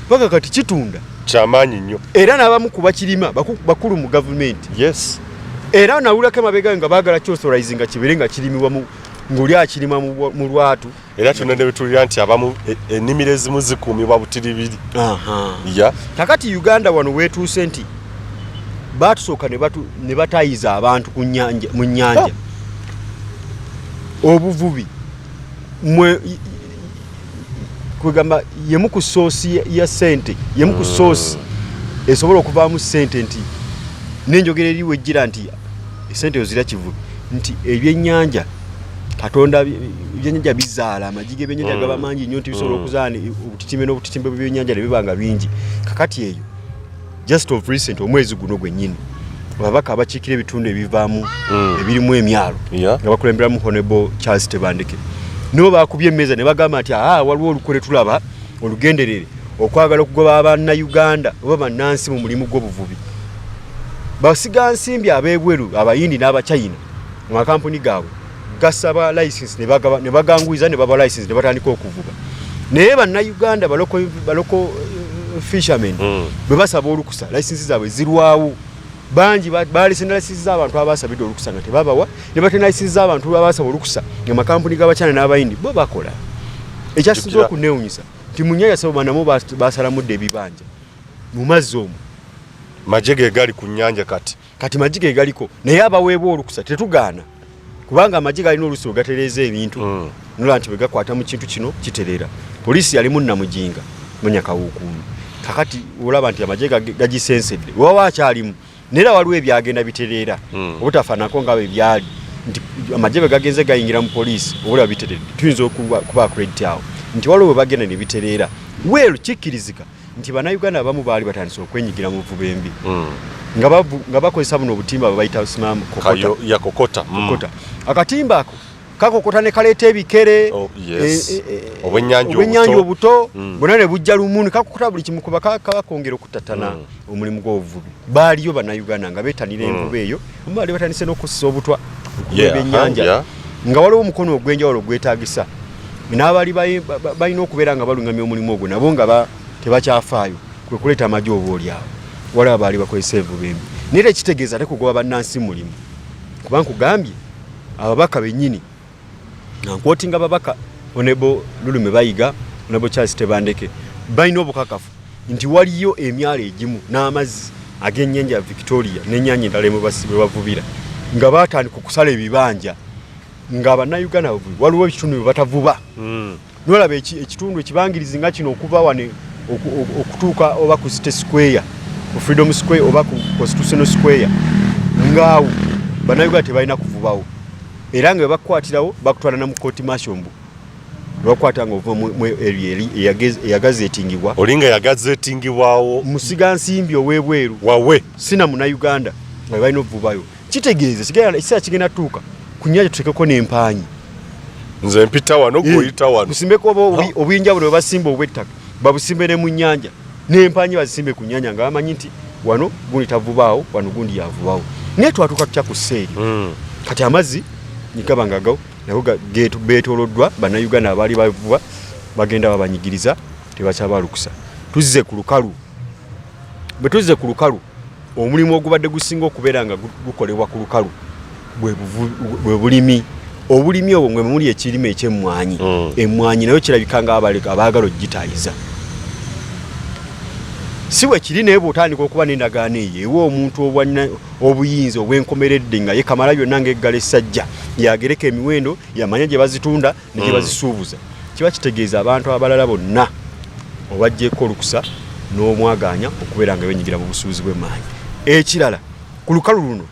paka kati kitunda kyamaanyi nnyo era n'abamu ku bakirima bakulu mu gavumenti era nawulako emabega nga baagala kyosolize nga kibeere nga kirimibwa ng'oli akirima mu lwatu era tuna ne betulira nti abamu ennimiro ezimu zikuumibwa butiribiri kakati Uganda wano weetuuse nti batusooka ne batayiza abantu mu nnyanja obuvubi kwegamba yemu ku soosi ya ssente yemu ku soosi esobola okuvaamu ssente nti n'enjogera eriwo ejjira nti essente ozira kivubi nti ebyennyanja Katonda ebyennyanja bizaala amagi g'ebyennyanja gaba mangi nnyo nti bisobola okuzaana obutitime n'obutitimbe bw'ebyennyanja ne bibanga bingi kakati eyo just of recent omwezi guno gwennyini ababaka abakiikira ebitundu ebivaamu ebirimu emyalo nga bakulemberamu Honorable Charles Tebandeke nibo baakubye emmeeza ne bagamba nti waliwo olukole tulaba olugenderere okwagala okugoba Abannayuganda oba bannansi mu mulimu gw'obuvubi basiga nsimbi ab'ebweru abayindi n'abachina mu makampuni gaabwe gasaba license ne baganguiza ne baba license ne batandika okuvuba naye Bannayuganda baloko fishermen bwe basaba olukusa license zaabwe zirwawo bangi baalesena license z'abantu abasabidde olukusa nga tebabawa ne batena license z'abantu abasaba olukusa nga makampuni g'abachina n'abayindi bo bakola ekyasinze okuneewunyisa nti mu nnyanja sabo banamo basalamudde ebibanja mu mazzi omwo majje ge gali ku nnyanja kati majje ge galiko naye abaweebwa olukusa tetugaana kubanga amagye galina olusulo gatereeza ebintu nola nti bwe gakwata mu kintu kino kiterera. Poliisi yali munnamujinga munya kawuukulu kakati olaba nti amagye gagisensedde wawa akyalimu nera waliwo ebyagenda bitereera obutafaanako nga bwe byali nti amagye bwe gagenze gayingira mu poliisi obulaba biteredde tuyinza okuba credit awo nti waliwo bwe bagenda ne bitereera weeru kikkirizika nti bannayuganda abamu baali batandise okwenyigira mu vuba embi nga bakozesa buno obutimba babayita simamu kokota. Akatimba ako kakokota ne kaleeta ebikere obwennyanja obuto bwonna ne bujja lumuni kakokota buli kimu kuba kakongera okutatana omulimu gw'obuvubi. Baaliyo bannayuganda nga beetanira envuba eyo baali batandise n'okussa obutwa ebyennyanja nga waliwo omukono ogw'enjawulo gwetaagisa n'abaali balina okubeera nga balungamya omulimu ogwo nabo nga tebakyafaayo kwe kuleeta amagye oba oliawo waliwo baali bakozesa envuba embi naye ekitegeeza tekugoba bannansi mulimu kuba nkugambye ababaka bennyini nkwotinga ababaka Honorable Lulume Bayiga Honorable Charles Tebandeke balina obukakafu nti waliyo emyalo egimu n'amazzi ag'ennyanja ya Victoria n'ennyanja endala emu bwe bavubira nga baatandika okusala ebibanja nga bannayuganda waliwo ebitundu bye batavuba nolaba ekitundu ekibangirizi nga kino okuva wane okutuuka oba ku City Square ku Freedom Square oba ku Constitutional Square ngaawo bannayuganda tebalina kuvubawo era nga bakwatirawo bakutwala na mu court martial mbu bakwata nga ova mu area eyagazetingibwa olinga yagazetingibwawo musiga nsimbi owebweru wawe sina munayuganda nga balina ovubayo kitegeeza ekiseera kigenda tuuka ku nnyanja tutekeko n'empanyi nze mpita wano goyita wano busimbeko obuyinja buno basimba obwettaka babusimbe ne mu nnyanja n'empanyi bazisimbe ku nnyanja nga bamanyi nti wano gundi tavubaawo wano gundi yavubaawo naye twatuuka tutya ku sseeri kati amazzi nikaba ngagawo nago beetooloddwa bannayuganda abaali bavuba bagenda babanyigiriza tebakyabalukusa. Tuzze ku lukalu bwe tuzze ku lukalu omulimu ogubadde gusinga okubeera nga gukolebwa ku lukalu bwe bulimi obulimi obwo mwe muli ekirime eky'emmwanyi emmwanyi nayo kirabika nga abaagala ogitaayiza si bwe kiri naye bw'otandika okuba n'endagaano eyo ewa omuntu obuyinza obwenkomeredde nga ye kamala byonna ng'eggala essajja yagereka emiwendo yamanya gye bazitunda ne gye bazisuubuza kiba kitegeeza abantu abalala bonna obaggyeko olukusa n'omwaganya okubeera nga benyigira mu busuubuzi bw'emmanyi. Ekirala ku lukalu luno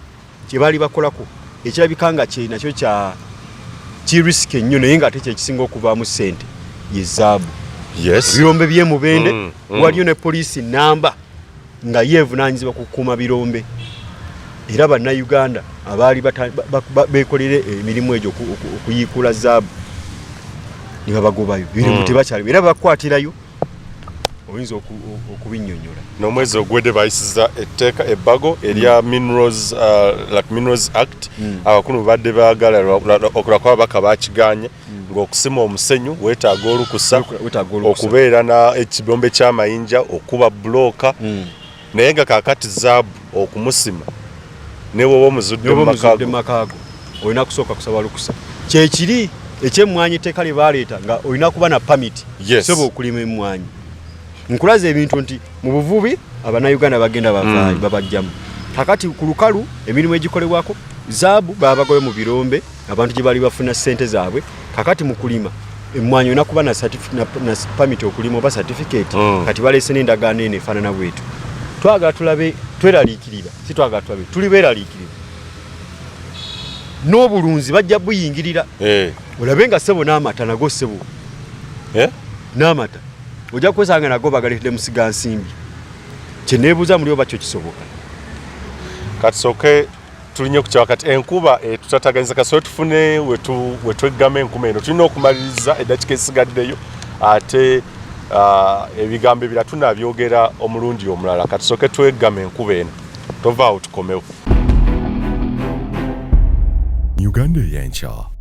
kye baali bakolako ekirabika nga nakyo kirisiki ennyo naye nga ate kyekisinga okuvaamu ssente ye zaabu. Birombe by'emubende waliyo ne poliisi namba nga yeevunaanyizibwa ku kukuuma birombe era bannayuganda abaali beekolere emirimu egyo okuyiikula zaabu ne babagobayo birimu tebakyali era bakwatirayo oyinza okubinnyonnyola. N'omwezi ogwedde bayisiza etteeka ebbago erya Minerals Act abakulu badde baagala okulako ababaka bakiganye ng'okusima omusenyu weetaaga olukusa okubeera na ekibombe ky'amayinja okuba bulooka naye nga kaakati zaabu okumusima ne bw'oba omuzudde mu makaago olina kusooka kusaba lukusa kyekiri ekyemmwanyi etteeka lye baaleeta nga olina kuba na pamiti soba okulima emmwanyi. Nkulaza ebintu nti mu buvubi abannayuganda bagenda babajjamu kakati ku lukalu emirimu egikolebwako zaabu baba bagoye mu birombe abantu gye baali bafuna ssente zaabwe kakati mu kulima emmwanyi olina kuba na pamiti okulima oba certificate kati baleese n'endagaano eno efaanana bwetu twagala tulabe tweraliikirira si twagala tulabe tuli beeraliikirira n'obulunzi bajja buyingirira olabe nga ssebo n'amata nago ssebo n'amata ojja kwesanga nago bagaleetedde musiga nsimbi kyeneebuuza muli oba kyo kisoboka katusooke tulinye ku kyawakati enkuba tutataganyiza kasobola tufune wetweggama enkuma eno tulina okumaliriza eddakiika esigaddeyo ate ebigambo ebirala tunabyogera omulundi omulala katusooke tweggama enkuba eno tovaawo tukomewo. Uganda y'enkya.